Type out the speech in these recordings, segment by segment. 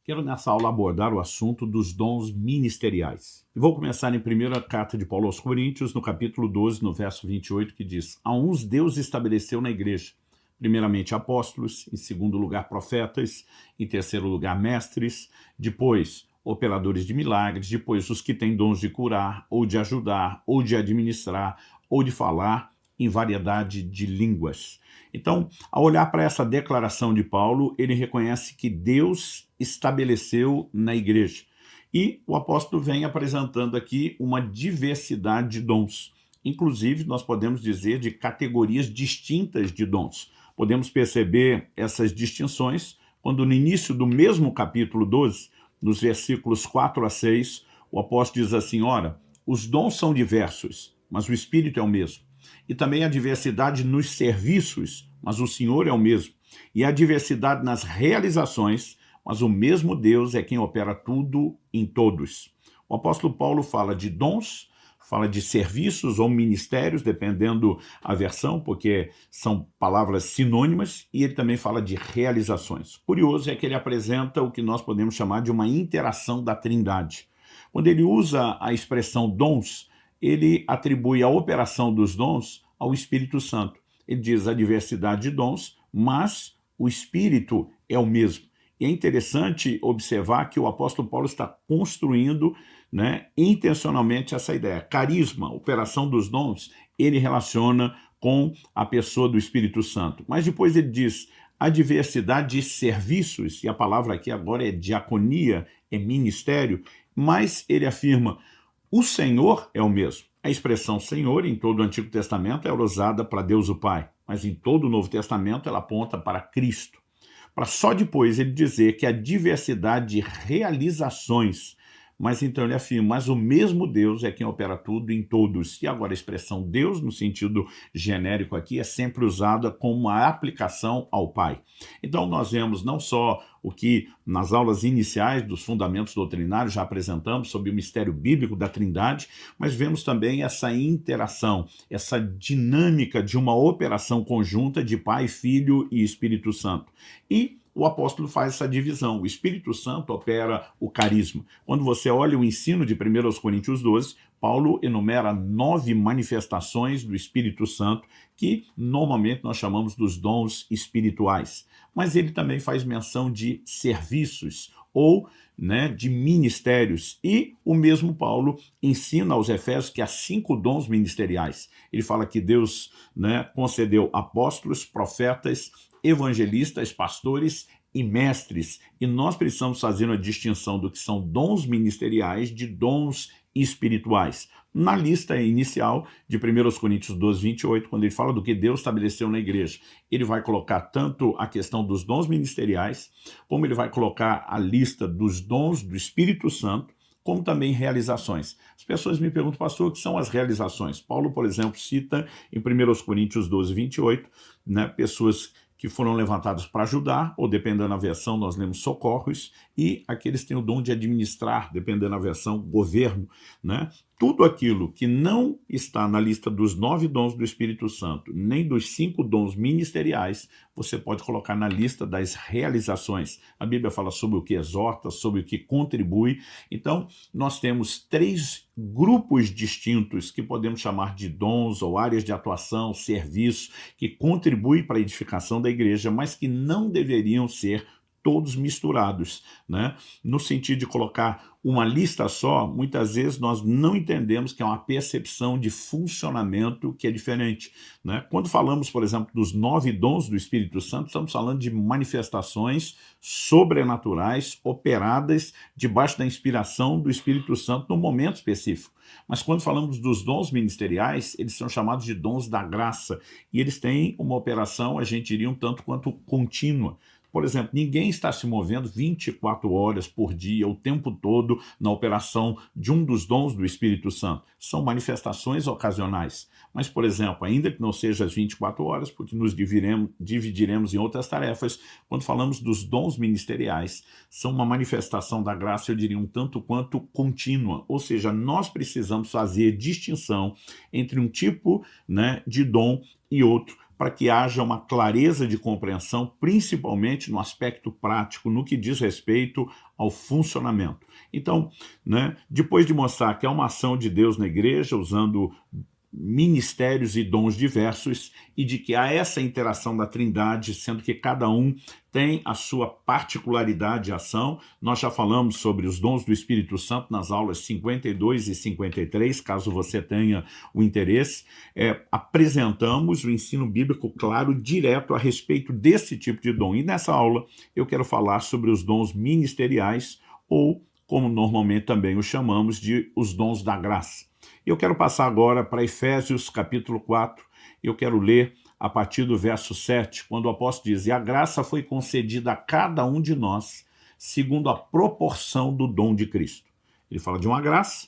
Quero nessa aula abordar o assunto dos dons ministeriais. E vou começar em primeira carta de Paulo aos Coríntios, no capítulo 12, no verso 28, que diz: A uns Deus estabeleceu na igreja, primeiramente apóstolos, em segundo lugar profetas, em terceiro lugar mestres, depois operadores de milagres, depois os que têm dons de curar, ou de ajudar, ou de administrar, ou de falar em variedade de línguas. Então, ao olhar para essa declaração de Paulo, ele reconhece que Deus estabeleceu na igreja. E o apóstolo vem apresentando aqui uma diversidade de dons. Inclusive, nós podemos dizer de categorias distintas de dons. Podemos perceber essas distinções quando no início do mesmo capítulo 12, nos versículos 4 a 6, o apóstolo diz assim: ora, os dons são diversos, mas o Espírito é o mesmo. E também a diversidade nos serviços, mas o Senhor é o mesmo. E a diversidade nas realizações, mas o mesmo Deus é quem opera tudo em todos. O apóstolo Paulo fala de dons, fala de serviços ou ministérios, dependendo a versão, porque são palavras sinônimas, e ele também fala de realizações. Curioso é que ele apresenta o que nós podemos chamar de uma interação da Trindade. Quando ele usa a expressão dons, ele atribui a operação dos dons ao Espírito Santo. Ele diz a diversidade de dons, mas o Espírito é o mesmo. E é interessante observar que o apóstolo Paulo está construindo, intencionalmente essa ideia. Carisma, operação dos dons, ele relaciona com a pessoa do Espírito Santo. Mas depois ele diz a diversidade de serviços, e a palavra aqui agora é diaconia, é ministério, mas ele afirma: o Senhor é o mesmo. A expressão Senhor em todo o Antigo Testamento era usada para Deus o Pai, mas em todo o Novo Testamento ela aponta para Cristo. Para só depois ele dizer que a diversidade de realizações, mas então ele afirma, mas o mesmo Deus é quem opera tudo em todos. E agora a expressão Deus, no sentido genérico aqui, é sempre usada como uma aplicação ao Pai. Então nós vemos não só o que nas aulas iniciais dos fundamentos doutrinários já apresentamos sobre o mistério bíblico da Trindade, mas vemos também essa interação, essa dinâmica de uma operação conjunta de Pai, Filho e Espírito Santo. E o apóstolo faz essa divisão. O Espírito Santo opera o carisma. Quando você olha o ensino de 1 Coríntios 12, Paulo enumera 9 manifestações do Espírito Santo, que normalmente nós chamamos dos dons espirituais. Mas ele também faz menção de serviços ou de ministérios. E o mesmo Paulo ensina aos Efésios que há 5 dons ministeriais. Ele fala que Deus concedeu apóstolos, profetas, evangelistas, pastores e mestres. E nós precisamos fazer uma distinção do que são dons ministeriais de dons espirituais. Na lista inicial de 1 Coríntios 12, 28, quando ele fala do que Deus estabeleceu na igreja, ele vai colocar tanto a questão dos dons ministeriais, como ele vai colocar a lista dos dons do Espírito Santo, como também realizações. As pessoas me perguntam, pastor, o que são as realizações? Paulo, por exemplo, cita em 1 Coríntios 12, 28, pessoas que foram levantados para ajudar, ou dependendo da versão, nós lemos socorros, e aqueles que têm o dom de administrar, dependendo da versão, governo. Tudo aquilo que não está na lista dos 9 dons do Espírito Santo, nem dos 5 dons ministeriais, você pode colocar na lista das realizações. A Bíblia fala sobre o que exorta, sobre o que contribui. Então, nós temos 3 grupos distintos que podemos chamar de dons ou áreas de atuação, serviço, que contribuem para a edificação da igreja, mas que não deveriam ser todos misturados, no sentido de colocar uma lista só. Muitas vezes nós não entendemos que é uma percepção de funcionamento que é diferente. Quando falamos, por exemplo, dos 9 dons do Espírito Santo, estamos falando de manifestações sobrenaturais operadas debaixo da inspiração do Espírito Santo no momento específico. Mas quando falamos dos dons ministeriais, eles são chamados de dons da graça, e eles têm uma operação, a gente diria, um tanto quanto contínua. Por exemplo, ninguém está se movendo 24 horas por dia, o tempo todo, na operação de um dos dons do Espírito Santo. São manifestações ocasionais. Mas, por exemplo, ainda que não seja às 24 horas, porque nos dividiremos em outras tarefas, quando falamos dos dons ministeriais, são uma manifestação da graça, eu diria, um tanto quanto contínua. Ou seja, nós precisamos fazer distinção entre um tipo de dom e outro, para que haja uma clareza de compreensão, principalmente no aspecto prático, no que diz respeito ao funcionamento. Então, né, depois de mostrar que há uma ação de Deus na igreja, usando ministérios e dons diversos, e de que há essa interação da Trindade, sendo que cada um tem a sua particularidade de ação. Nós já falamos sobre os dons do Espírito Santo nas aulas 52 e 53, caso você tenha o interesse. Apresentamos o ensino bíblico claro, direto a respeito desse tipo de dom. E nessa aula eu quero falar sobre os dons ministeriais, ou como normalmente também os chamamos de os dons da graça. Eu quero passar agora para Efésios capítulo 4, eu quero ler a partir do verso 7, quando o apóstolo diz: "E a graça foi concedida a cada um de nós, segundo a proporção do dom de Cristo." Ele fala de uma graça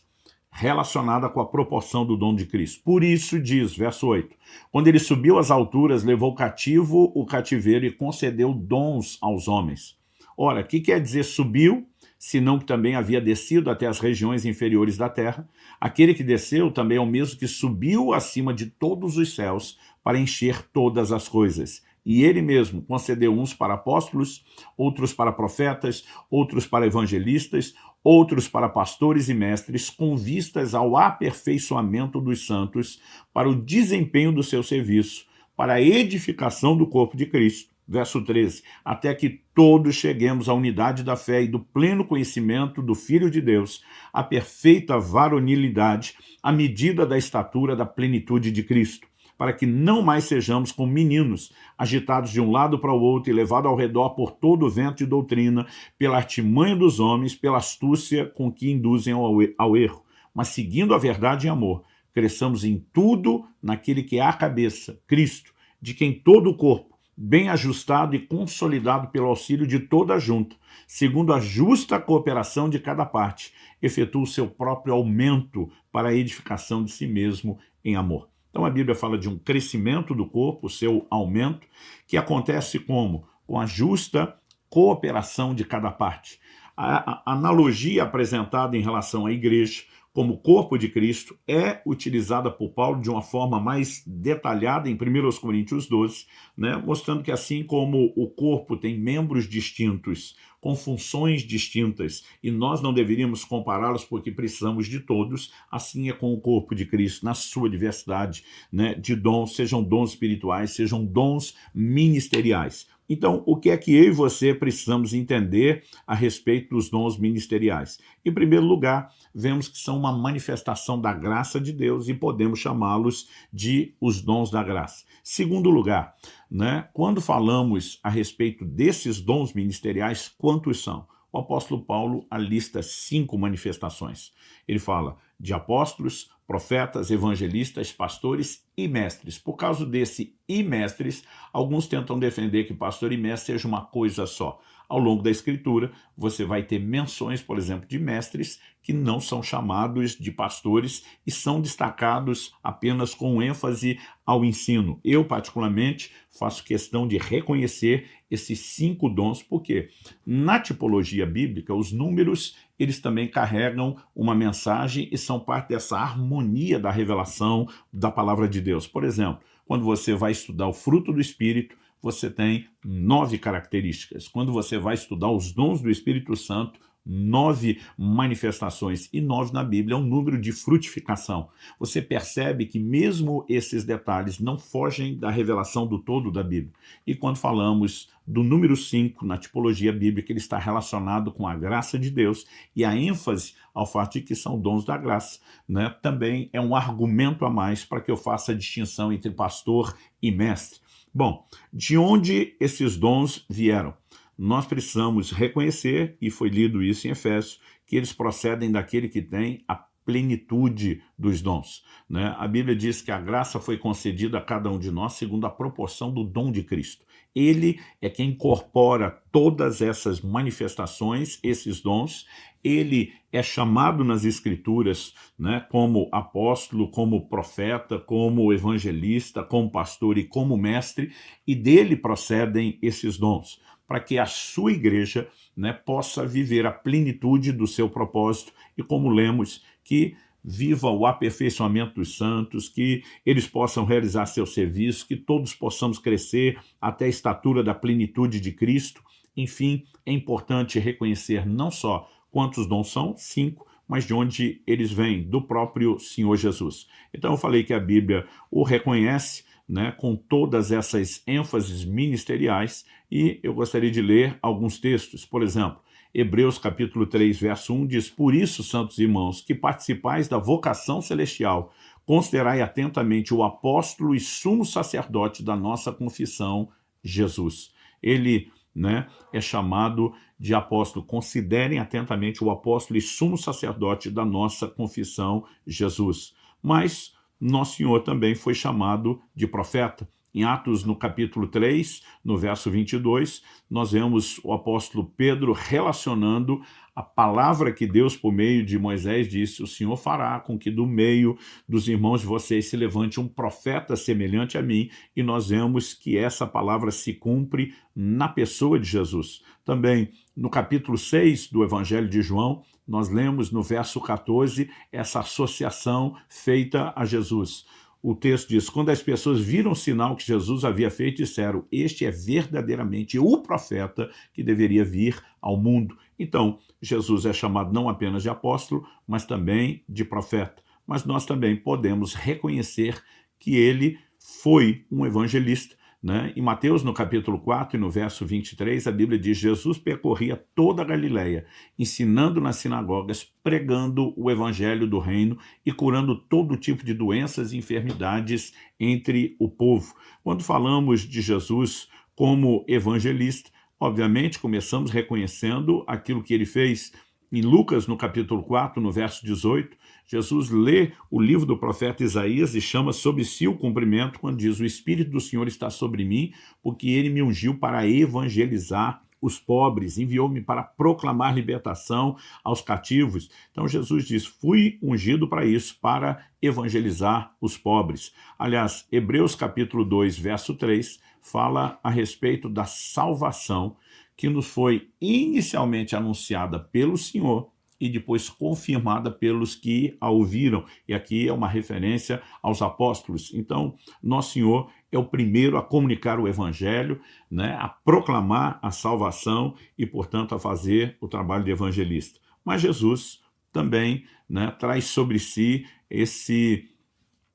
relacionada com a proporção do dom de Cristo. Por isso diz, verso 8, "Quando ele subiu às alturas, levou cativo o cativeiro e concedeu dons aos homens." Ora, o que quer dizer subiu? Senão que também havia descido até as regiões inferiores da terra. Aquele que desceu também é o mesmo que subiu acima de todos os céus para encher todas as coisas. E ele mesmo concedeu uns para apóstolos, outros para profetas, outros para evangelistas, outros para pastores e mestres, com vistas ao aperfeiçoamento dos santos, para o desempenho do seu serviço, para a edificação do corpo de Cristo. Verso 13, "Até que todos cheguemos à unidade da fé e do pleno conhecimento do Filho de Deus, à perfeita varonilidade, à medida da estatura da plenitude de Cristo, para que não mais sejamos como meninos, agitados de um lado para o outro e levados ao redor por todo o vento de doutrina, pela artimanha dos homens, pela astúcia com que induzem ao erro, mas seguindo a verdade em amor, cresçamos em tudo naquele que é a cabeça, Cristo, de quem todo o corpo, bem ajustado e consolidado pelo auxílio de toda a junta, segundo a justa cooperação de cada parte, efetua o seu próprio aumento para a edificação de si mesmo em amor." Então a Bíblia fala de um crescimento do corpo, o seu aumento, que acontece como? Com a justa cooperação de cada parte. A analogia apresentada em relação à igreja como corpo de Cristo é utilizada por Paulo de uma forma mais detalhada em 1 Coríntios 12, né, mostrando que assim como o corpo tem membros distintos, com funções distintas, e nós não deveríamos compará-los porque precisamos de todos, assim é com o corpo de Cristo, na sua diversidade, né, de dons, sejam dons espirituais, sejam dons ministeriais. Então, o que é que eu e você precisamos entender a respeito dos dons ministeriais? Em primeiro lugar, vemos que são uma manifestação da graça de Deus e podemos chamá-los de os dons da graça. Segundo lugar, né, quando falamos a respeito desses dons ministeriais, quantos são? O apóstolo Paulo alista 5 manifestações. Ele fala de apóstolos, profetas, evangelistas, pastores e mestres. Por causa desse "e mestres", alguns tentam defender que pastor e mestre seja uma coisa só. Ao longo da Escritura, você vai ter menções, por exemplo, de mestres que não são chamados de pastores e são destacados apenas com ênfase ao ensino. Eu, particularmente, faço questão de reconhecer esses 5 dons, porque na tipologia bíblica, os números, eles também carregam uma mensagem e são parte dessa harmonia da revelação da palavra de Deus. Por exemplo, quando você vai estudar o fruto do Espírito, você tem 9 características. Quando você vai estudar os dons do Espírito Santo, 9 manifestações, e 9 na Bíblia é um número de frutificação. Você percebe que mesmo esses detalhes não fogem da revelação do todo da Bíblia. E quando falamos do número 5 na tipologia bíblica, ele está relacionado com a graça de Deus, e a ênfase ao fato de que são dons da graça, né, também é um argumento a mais para que eu faça a distinção entre pastor e mestre. Bom, de onde esses dons vieram? Nós precisamos reconhecer, e foi lido isso em Efésios, que eles procedem daquele que tem a plenitude dos dons, né? A Bíblia diz que a graça foi concedida a cada um de nós segundo a proporção do dom de Cristo. Ele é quem incorpora todas essas manifestações, esses dons. Ele é chamado nas Escrituras, né, como apóstolo, como profeta, como evangelista, como pastor e como mestre, e dele procedem esses dons, para que a sua igreja, né, possa viver a plenitude do seu propósito, e como lemos, que viva o aperfeiçoamento dos santos, que eles possam realizar seu serviço, que todos possamos crescer até a estatura da plenitude de Cristo. Enfim, é importante reconhecer não só quantos dons são, 5, mas de onde eles vêm, do próprio Senhor Jesus. Então eu falei que a Bíblia o reconhece, né, com todas essas ênfases ministeriais, e eu gostaria de ler alguns textos. Por exemplo, Hebreus capítulo 3, verso 1 diz: por isso, santos irmãos, que participais da vocação celestial, considerai atentamente o apóstolo e sumo sacerdote da nossa confissão, Jesus. Ele, né, é chamado de apóstolo. Considerem atentamente o apóstolo e sumo sacerdote da nossa confissão, Jesus. Mas nosso Senhor também foi chamado de profeta. Em Atos, no capítulo 3, no verso 22, nós vemos o apóstolo Pedro relacionando a palavra que Deus, por meio de Moisés, disse: o Senhor fará com que do meio dos irmãos de vocês se levante um profeta semelhante a mim, e nós vemos que essa palavra se cumpre na pessoa de Jesus. Também, no capítulo 6 do Evangelho de João, nós lemos no verso 14 essa associação feita a Jesus. O texto diz: quando as pessoas viram o sinal que Jesus havia feito, disseram: este é verdadeiramente o profeta que deveria vir ao mundo. Então, Jesus é chamado não apenas de apóstolo, mas também de profeta. Mas nós também podemos reconhecer que ele foi um evangelista, né? Em Mateus, no capítulo 4 e no verso 23, a Bíblia diz: Jesus percorria toda a Galileia, ensinando nas sinagogas, pregando o evangelho do reino e curando todo tipo de doenças e enfermidades entre o povo. Quando falamos de Jesus como evangelista, obviamente começamos reconhecendo aquilo que ele fez. Em Lucas, no capítulo 4, no verso 18, Jesus lê o livro do profeta Isaías e chama sobre si o cumprimento quando diz: o Espírito do Senhor está sobre mim, porque ele me ungiu para evangelizar os pobres, enviou-me para proclamar libertação aos cativos. Então Jesus diz: fui ungido para isso, para evangelizar os pobres. Aliás, Hebreus capítulo 2, verso 3, fala a respeito da salvação que nos foi inicialmente anunciada pelo Senhor e depois confirmada pelos que a ouviram. E aqui é uma referência aos apóstolos. Então, nosso Senhor é o primeiro a comunicar o evangelho, né, a proclamar a salvação e, portanto, a fazer o trabalho de evangelista. Mas Jesus também, né, traz sobre si esse,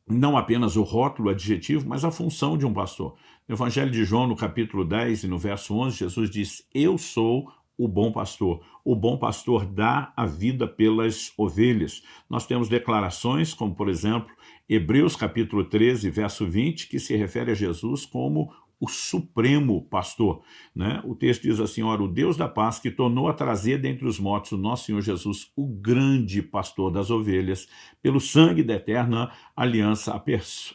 não apenas o rótulo adjetivo, mas a função de um pastor. No Evangelho de João, no capítulo 10 e no verso 11, Jesus diz: eu sou o bom pastor. O bom pastor dá a vida pelas ovelhas. Nós temos declarações como, por exemplo, Hebreus capítulo 13, verso 20, que se refere a Jesus como o supremo pastor, né? O texto diz assim: ora, o Deus da paz que tornou a trazer dentre os mortos o nosso Senhor Jesus, o grande pastor das ovelhas, pelo sangue da eterna aliança,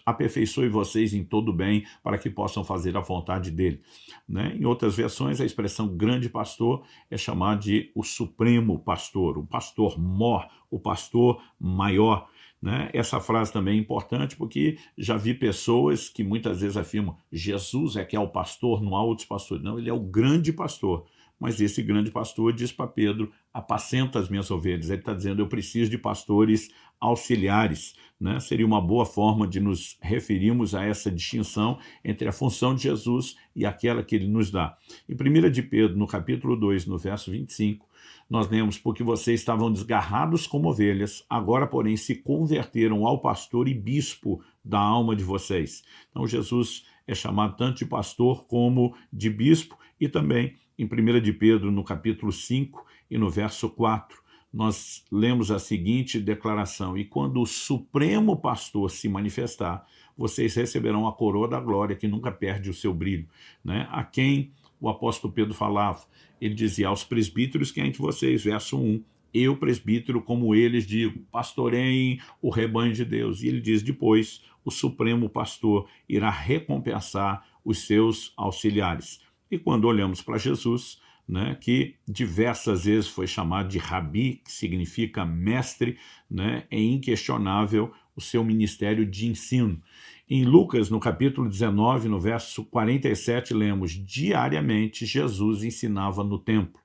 aperfeiçoe vocês em todo bem, para que possam fazer a vontade dele, né? Em outras versões, a expressão grande pastor é chamada de o supremo pastor, o pastor mor, o pastor maior, né? Essa frase também é importante porque já vi pessoas que muitas vezes afirmam: Jesus é que é o pastor, não há outros pastores. Não, ele é o grande pastor. Mas esse grande pastor diz para Pedro: apacenta as minhas ovelhas. Ele está dizendo: eu preciso de pastores auxiliares, né? Seria uma boa forma de nos referirmos a essa distinção entre a função de Jesus e aquela que ele nos dá. Em 1 de Pedro, no capítulo 2, no verso 25, nós lemos: porque vocês estavam desgarrados como ovelhas, agora, porém, se converteram ao pastor e bispo da alma de vocês. Então, Jesus é chamado tanto de pastor como de bispo. E também, em 1 de Pedro, no capítulo 5 e no verso 4, nós lemos a seguinte declaração: e quando o supremo pastor se manifestar, vocês receberão a coroa da glória que nunca perde o seu brilho, né? A quem o apóstolo Pedro falava? Ele dizia: aos presbíteros que há entre vocês, verso 1, eu, presbítero, como eles, digo, pastoreiem o rebanho de Deus. E ele diz depois: o supremo pastor irá recompensar os seus auxiliares. E quando olhamos para Jesus, né, que diversas vezes foi chamado de rabi, que significa mestre, né, é inquestionável o seu ministério de ensino. Em Lucas, no capítulo 19, no verso 47, lemos: diariamente Jesus ensinava no templo.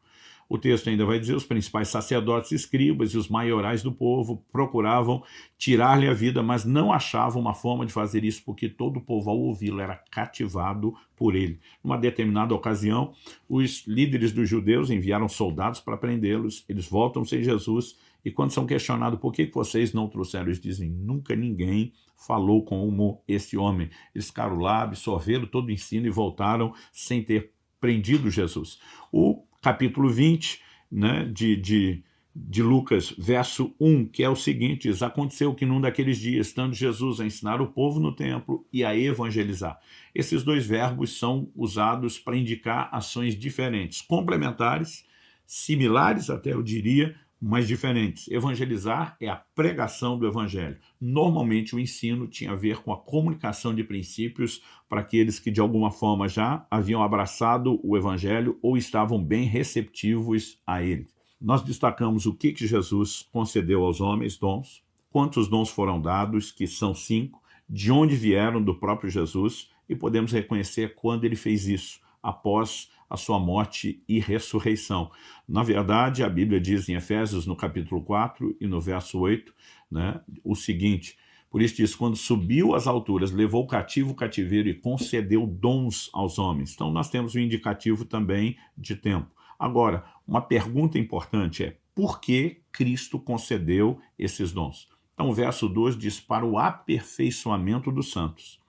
O texto ainda vai dizer: os principais sacerdotes, escribas e os maiorais do povo procuravam tirar-lhe a vida, mas não achavam uma forma de fazer isso, porque todo o povo, ao ouvi-lo, era cativado por ele. Numa determinada ocasião, os líderes dos judeus enviaram soldados para prendê-los. Eles voltam sem Jesus, e quando são questionados por que vocês não trouxeram, eles dizem: nunca ninguém falou como esse homem. Eles ficaram lá, absorveram todo o ensino e voltaram sem ter prendido Jesus. O capítulo 20, né, de Lucas, verso 1, que é o seguinte, diz: aconteceu que num daqueles dias, estando Jesus a ensinar o povo no templo e a evangelizar. Esses dois verbos são usados para indicar ações diferentes, complementares, similares até eu diria, mas diferentes. Evangelizar é a pregação do evangelho. Normalmente o ensino tinha a ver com a comunicação de princípios para aqueles que de alguma forma já haviam abraçado o evangelho ou estavam bem receptivos a ele. Nós destacamos o que Jesus concedeu aos homens, dons, quantos dons foram dados, que são 5, de onde vieram do próprio Jesus, e podemos reconhecer quando ele fez isso, após a sua morte e ressurreição. Na verdade, a Bíblia diz em Efésios, no capítulo 4 e no verso 8, né, o seguinte: por isso diz, quando subiu às alturas, levou cativo o cativeiro e concedeu dons aos homens. Então nós temos um indicativo também de tempo. Agora, uma pergunta importante é: por que Cristo concedeu esses dons? Então o verso 2 diz: para o aperfeiçoamento dos santos.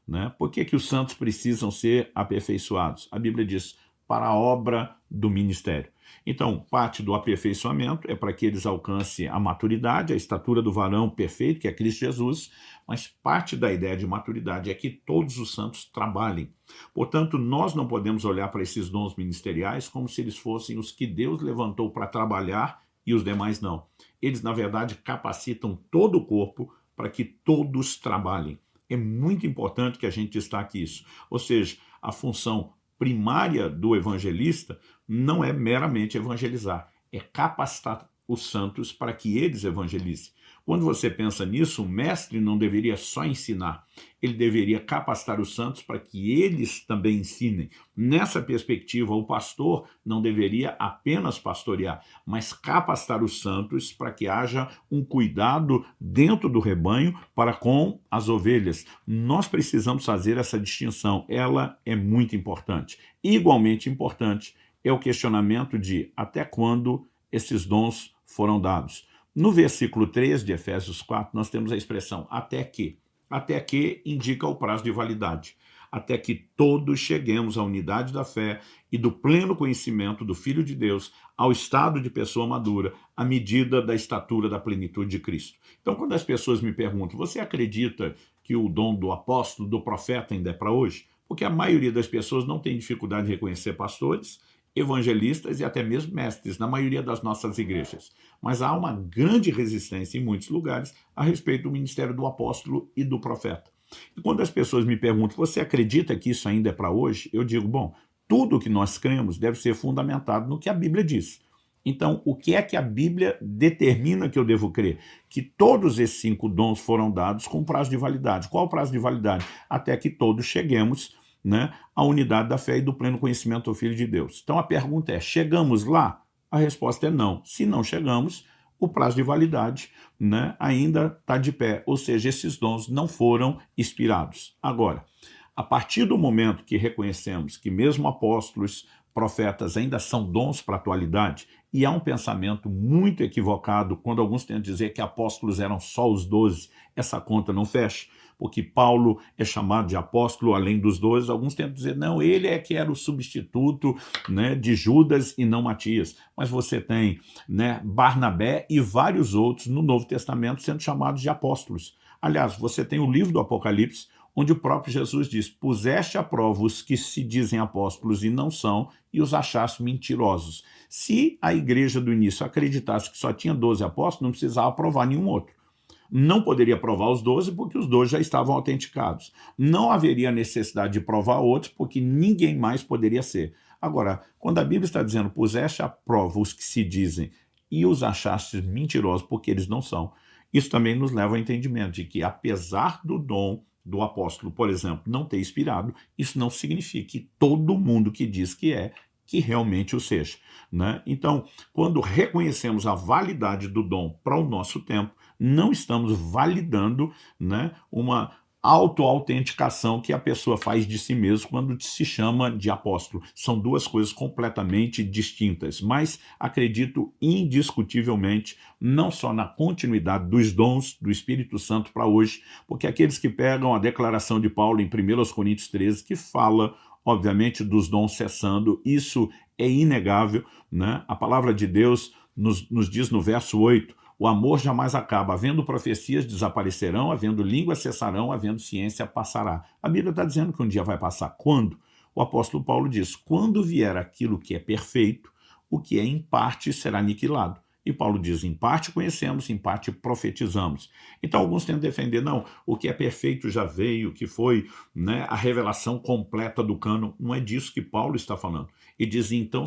Né? Por que os santos precisam ser aperfeiçoados? A Bíblia diz: para a obra do ministério. Então, parte do aperfeiçoamento é para que eles alcancem a maturidade, a estatura do varão perfeito, que é Cristo Jesus, mas parte da ideia de maturidade é que todos os santos trabalhem. Portanto, nós não podemos olhar para esses dons ministeriais como se eles fossem os que Deus levantou para trabalhar e os demais não. Eles, na verdade, capacitam todo o corpo para que todos trabalhem. É muito importante que a gente destaque isso. Ou seja, a função primária do evangelista não é meramente evangelizar, é capacitar os santos para que eles evangelizem. Quando você pensa nisso, o mestre não deveria só ensinar, ele deveria capacitar os santos para que eles também ensinem. Nessa perspectiva, o pastor não deveria apenas pastorear, mas capacitar os santos para que haja um cuidado dentro do rebanho para com as ovelhas. Nós precisamos fazer essa distinção, ela é muito importante. Igualmente importante é o questionamento de até quando esses dons foram dados. No versículo 3 de Efésios 4, nós temos a expressão até que. Até que indica o prazo de validade. Até que todos cheguemos à unidade da fé e do pleno conhecimento do Filho de Deus, ao estado de pessoa madura, à medida da estatura da plenitude de Cristo. Então, quando as pessoas me perguntam: você acredita que o dom do apóstolo, do profeta ainda é para hoje? Porque a maioria das pessoas não tem dificuldade de reconhecer pastores, evangelistas e até mesmo mestres na maioria das nossas igrejas. Mas há uma grande resistência em muitos lugares a respeito do ministério do apóstolo e do profeta. E quando as pessoas me perguntam: você acredita que isso ainda é para hoje? Eu digo: bom, tudo o que nós cremos deve ser fundamentado no que a Bíblia diz. Então, o que é que a Bíblia determina que eu devo crer? Que todos esses 5 dons foram dados com prazo de validade. Qual o prazo de validade? Até que todos cheguemos, né, à unidade da fé e do pleno conhecimento do Filho de Deus. Então a pergunta é: chegamos lá? A resposta é não. Se não chegamos, o prazo de validade, né, ainda está de pé, ou seja, esses dons não foram expirados. Agora, a partir do momento que reconhecemos que mesmo apóstolos, profetas ainda são dons para a atualidade, e há um pensamento muito equivocado quando alguns tentam dizer que apóstolos eram só os 12, essa conta não fecha, porque Paulo é chamado de apóstolo além dos 12, alguns tentam dizer: não, ele é que era o substituto, né, de Judas e não Matias. Mas você tem, né, Barnabé e vários outros no Novo Testamento sendo chamados de apóstolos. Aliás, você tem o livro do Apocalipse, onde o próprio Jesus diz: puseste à prova os que se dizem apóstolos e não são, e os achaste mentirosos. Se a igreja do início acreditasse que só tinha 12 apóstolos, não precisava provar nenhum outro. Não poderia provar os 12 porque os 12 já estavam autenticados. Não haveria necessidade de provar outros porque ninguém mais poderia ser. Agora, quando a Bíblia está dizendo: puseste à prova os que se dizem e os achaste mentirosos porque eles não são, isso também nos leva ao entendimento de que, apesar do dom do apóstolo, por exemplo, não ter expirado, isso não significa que todo mundo que diz que que realmente o seja, né? Então, quando reconhecemos a validade do dom para o nosso tempo, não estamos validando, né, uma autoautenticação que a pessoa faz de si mesma quando se chama de apóstolo. São duas coisas completamente distintas, mas acredito indiscutivelmente não só na continuidade dos dons do Espírito Santo para hoje, porque aqueles que pegam a declaração de Paulo em 1 Coríntios 13, que fala, obviamente, dos dons cessando, isso é inegável, né? A palavra de Deus nos diz no verso 8, o amor jamais acaba, havendo profecias desaparecerão, havendo línguas cessarão, havendo ciência passará. A Bíblia está dizendo que um dia vai passar. Quando? O apóstolo Paulo diz, quando vier aquilo que é perfeito, o que é em parte será aniquilado. E Paulo diz, em parte conhecemos, em parte profetizamos. Então alguns tentam defender, não, o que é perfeito já veio, que foi, né, a revelação completa do cânon. Não é disso que Paulo está falando. E diz, então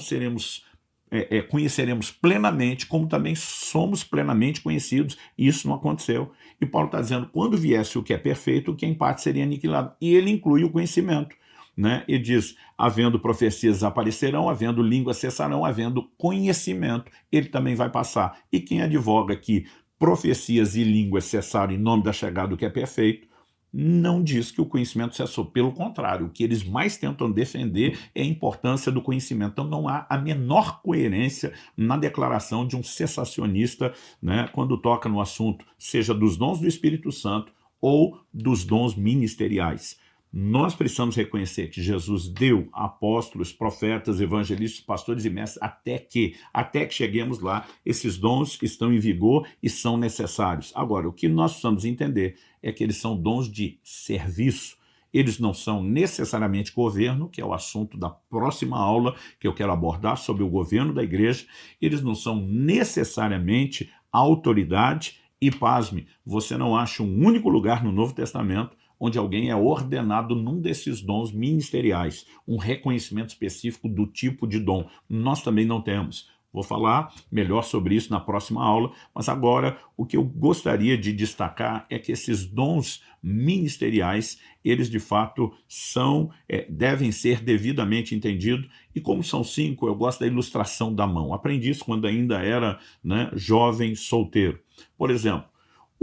conheceremos plenamente, como também somos plenamente conhecidos, e isso não aconteceu. E Paulo está dizendo, quando viesse o que é perfeito, o que em parte seria aniquilado. E ele inclui o conhecimento, né? E diz, havendo profecias aparecerão, havendo línguas cessarão, havendo conhecimento, ele também vai passar. E quem advoga que profecias e línguas cessaram em nome da chegada do que é perfeito, não diz que o conhecimento cessou. Pelo contrário, o que eles mais tentam defender é a importância do conhecimento. Então não há a menor coerência na declaração de um cessacionista, né, quando toca no assunto, seja dos dons do Espírito Santo ou dos dons ministeriais. Nós precisamos reconhecer que Jesus deu apóstolos, profetas, evangelistas, pastores e mestres, até que cheguemos lá, esses dons estão em vigor e são necessários. Agora, o que nós precisamos entender é que eles são dons de serviço. Eles não são necessariamente governo, que é o assunto da próxima aula que eu quero abordar sobre o governo da igreja. Eles não são necessariamente autoridade e, pasme, você não acha um único lugar no Novo Testamento onde alguém é ordenado num desses dons ministeriais, um reconhecimento específico do tipo de dom. Nós também não temos. Vou falar melhor sobre isso na próxima aula, mas agora o que eu gostaria de destacar é que esses dons ministeriais, eles de fato devem ser devidamente entendidos, e como são 5, eu gosto da ilustração da mão. Aprendi isso quando ainda era, né, jovem, solteiro. Por exemplo,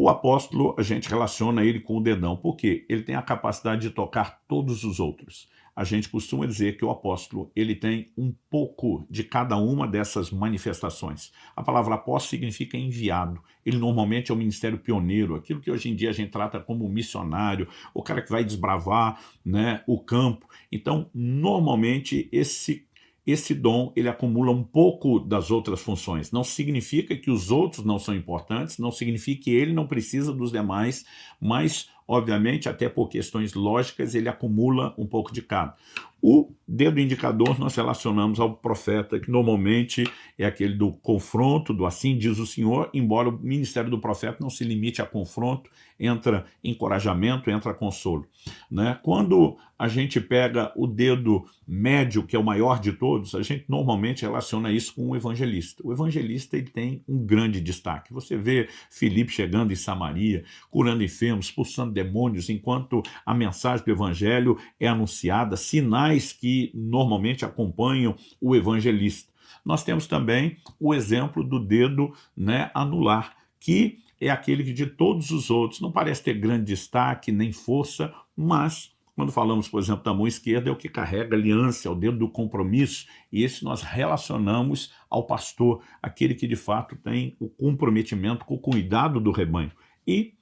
o apóstolo, a gente relaciona ele com o dedão, porque ele tem a capacidade de tocar todos os outros. A gente costuma dizer que o apóstolo, ele tem um pouco de cada uma dessas manifestações. A palavra apóstolo significa enviado. Ele normalmente é o ministério pioneiro, aquilo que hoje em dia a gente trata como missionário, o cara que vai desbravar, né, o campo. Então, normalmente, esse dom, ele acumula um pouco das outras funções. Não significa que os outros não são importantes, não significa que ele não precisa dos demais, mas, obviamente, até por questões lógicas, ele acumula um pouco de cada. O dedo indicador nós relacionamos ao profeta, que normalmente é aquele do confronto, do assim diz o Senhor, embora o ministério do profeta não se limite a confronto, entra encorajamento, entra consolo, né? Quando a gente pega o dedo médio, que é o maior de todos, a gente normalmente relaciona isso com o evangelista. O evangelista, ele tem um grande destaque. Você vê Filipe chegando em Samaria, curando enfermos, expulsando demônios, enquanto a mensagem do evangelho é anunciada, sinais que normalmente acompanham o evangelista. Nós temos também o exemplo do dedo, né, anular, que é aquele que de todos os outros não parece ter grande destaque nem força, mas quando falamos, por exemplo, da mão esquerda, é o que carrega a aliança, é o dedo do compromisso, e esse nós relacionamos ao pastor, aquele que de fato tem o comprometimento com o cuidado do rebanho. E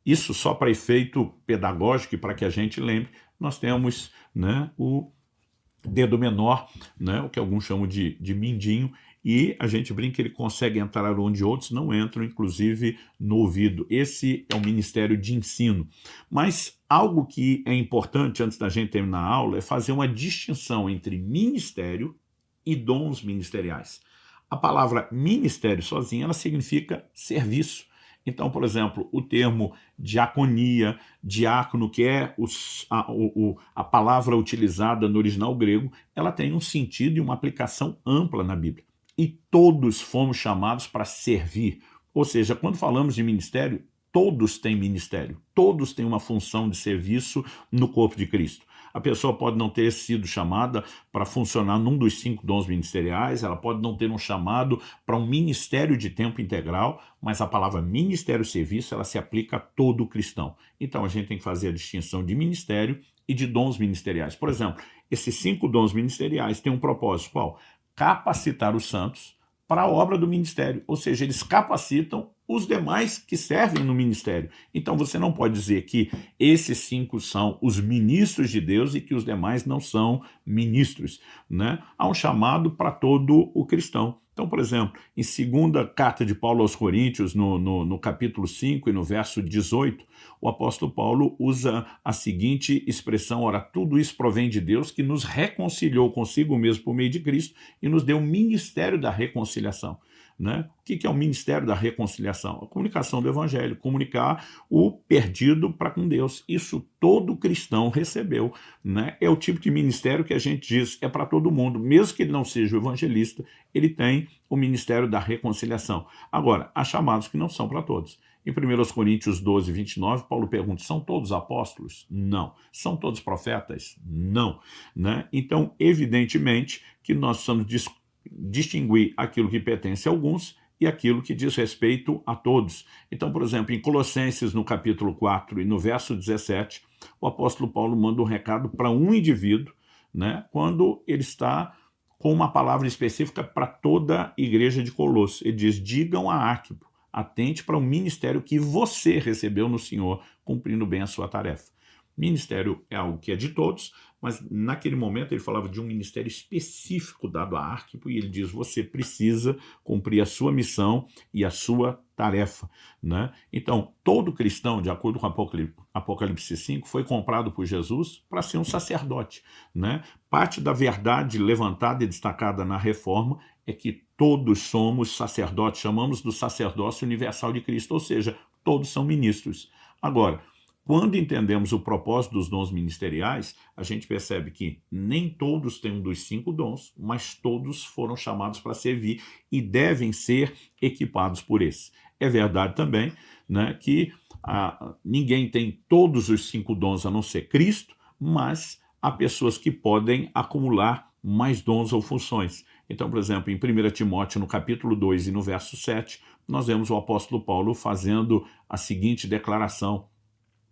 isso só para efeito pedagógico e para que a gente lembre, nós temos, né, o dedo menor, né, o que alguns chamam de mindinho, e a gente brinca que ele consegue entrar onde outros não entram, inclusive no ouvido. Esse é o ministério de ensino. Mas algo que é importante antes da gente terminar a aula é fazer uma distinção entre ministério e dons ministeriais. A palavra ministério sozinha, ela significa serviço. Então, por exemplo, o termo diaconia, diácono, que é a palavra utilizada no original grego, ela tem um sentido e uma aplicação ampla na Bíblia. E todos fomos chamados para servir. Ou seja, quando falamos de ministério, todos têm ministério, todos têm uma função de serviço no corpo de Cristo. A pessoa pode não ter sido chamada para funcionar num dos 5 dons ministeriais, ela pode não ter um chamado para um ministério de tempo integral, mas a palavra ministério-serviço, ela se aplica a todo cristão. Então a gente tem que fazer a distinção de ministério e de dons ministeriais. Por exemplo, esses 5 dons ministeriais têm um propósito, qual? Capacitar os santos para a obra do ministério, ou seja, eles capacitam os demais que servem no ministério. Então você não pode dizer que esses 5 são os ministros de Deus e que os demais não são ministros, né? Há um chamado para todo o cristão. Então, por exemplo, em 2ª carta de Paulo aos Coríntios, no capítulo 5 e no verso 18, o apóstolo Paulo usa a seguinte expressão: ora, tudo isso provém de Deus, que nos reconciliou consigo mesmo por meio de Cristo e nos deu o ministério da reconciliação. Né? O que é o ministério da reconciliação? A comunicação do evangelho, comunicar o perdido para com Deus. Isso todo cristão recebeu, né? É o tipo de ministério que a gente diz é para todo mundo, mesmo que ele não seja o evangelista, ele tem o ministério da reconciliação. Agora, há chamados que não são para todos. Em 1 Coríntios 12, 29, Paulo pergunta: são todos apóstolos? Não. São todos profetas? Não. Né? Então, evidentemente que nós precisamos distinguir aquilo que pertence a alguns e aquilo que diz respeito a todos. Então, por exemplo, em Colossenses, no capítulo 4 e no verso 17, o apóstolo Paulo manda um recado para um indivíduo, né, quando ele está com uma palavra específica para toda a igreja de Colossos. Ele diz: digam a Arquipo, atente para o ministério que você recebeu no Senhor, cumprindo bem a sua tarefa. Ministério é algo que é de todos, mas naquele momento ele falava de um ministério específico dado a Arquipo, e ele diz: você precisa cumprir a sua missão e a sua tarefa. Né? Então, todo cristão, de acordo com Apocalipse 5, foi comprado por Jesus para ser um sacerdote. Né? Parte da verdade levantada e destacada na reforma é que todos somos sacerdotes, chamamos do sacerdócio universal de Cristo, ou seja, todos são ministros. Agora, quando entendemos o propósito dos dons ministeriais, a gente percebe que nem todos têm um dos 5 dons, mas todos foram chamados para servir e devem ser equipados por esse. É verdade também, né, que ninguém tem todos os 5 dons a não ser Cristo, mas há pessoas que podem acumular mais dons ou funções. Então, por exemplo, em 1 Timóteo, no capítulo 2 e no verso 7, nós vemos o apóstolo Paulo fazendo a seguinte declaração.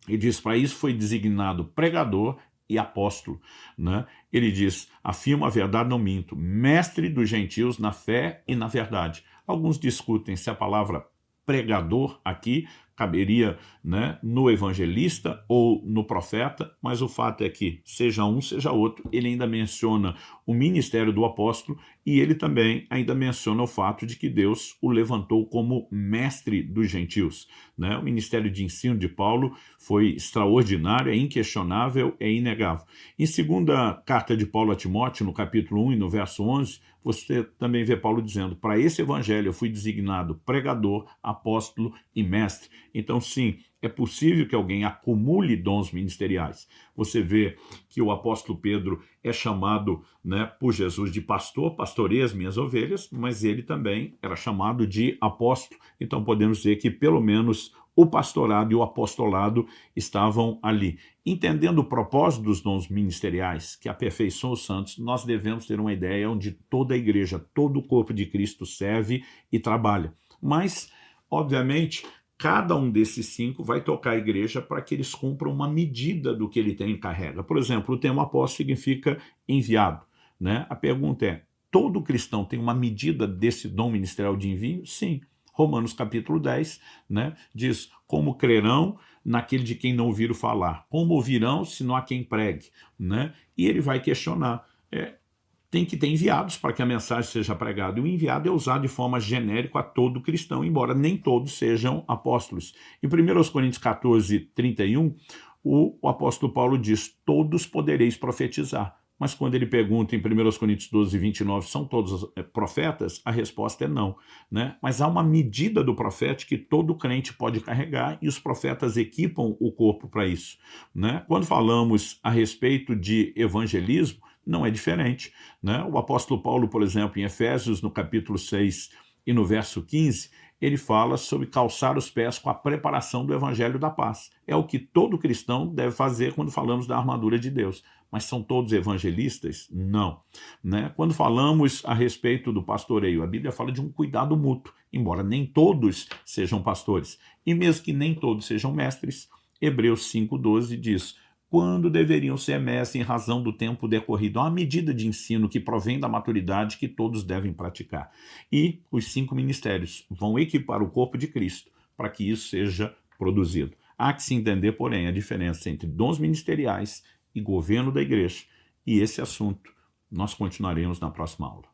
Ele diz: para isso foi designado pregador e apóstolo. Né? Ele diz: afirmo a verdade, não minto, mestre dos gentios na fé e na verdade. Alguns discutem se a palavra pregador aqui caberia, né, no evangelista ou no profeta, mas o fato é que, seja um, seja outro, ele ainda menciona o ministério do apóstolo e ele também ainda menciona o fato de que Deus o levantou como mestre dos gentios. Né? O ministério de ensino de Paulo foi extraordinário, é inquestionável, é inegável. Em 2ª carta de Paulo a Timóteo, no capítulo 1 e no verso 11, você também vê Paulo dizendo: para esse evangelho eu fui designado pregador, apóstolo e mestre. Então, sim, é possível que alguém acumule dons ministeriais. Você vê que o apóstolo Pedro é chamado, né, por Jesus de pastor, pastorei as minhas ovelhas, mas ele também era chamado de apóstolo. Então podemos dizer que pelo menos o pastorado e o apostolado estavam ali. Entendendo o propósito dos dons ministeriais, que aperfeiçoam os santos, nós devemos ter uma ideia onde toda a igreja, todo o corpo de Cristo serve e trabalha. Mas, obviamente, cada um desses 5 vai tocar a igreja para que eles cumpram uma medida do que ele tem em carrega. Por exemplo, o termo apóstolo significa enviado. Né? A pergunta é: todo cristão tem uma medida desse dom ministerial de envio? Sim. Romanos capítulo 10, né, diz: como crerão naquele de quem não ouviram falar? Como ouvirão se não há quem pregue? Né? E ele vai questionar. Tem que ter enviados para que a mensagem seja pregada. E o enviado é usado de forma genérica a todo cristão, embora nem todos sejam apóstolos. Em 1 Coríntios 14, 31, o apóstolo Paulo diz: todos podereis profetizar. Mas quando ele pergunta em 1 Coríntios 12, 29, são todos profetas? A resposta é não. Né? Mas há uma medida do profeta que todo crente pode carregar e os profetas equipam o corpo para isso. Né? Quando falamos a respeito de evangelismo, não é diferente. Né? O apóstolo Paulo, por exemplo, em Efésios, no capítulo 6 e no verso 15, ele fala sobre calçar os pés com a preparação do evangelho da paz. É o que todo cristão deve fazer quando falamos da armadura de Deus. Mas são todos evangelistas? Não. Né? Quando falamos a respeito do pastoreio, a Bíblia fala de um cuidado mútuo, embora nem todos sejam pastores. E mesmo que nem todos sejam mestres, Hebreus 5,12 diz: quando deveriam ser mestres em razão do tempo decorrido. Há uma medida de ensino que provém da maturidade que todos devem praticar. E os 5 ministérios vão equipar o corpo de Cristo para que isso seja produzido. Há que se entender, porém, a diferença entre dons ministeriais e governo da igreja. E esse assunto nós continuaremos na próxima aula.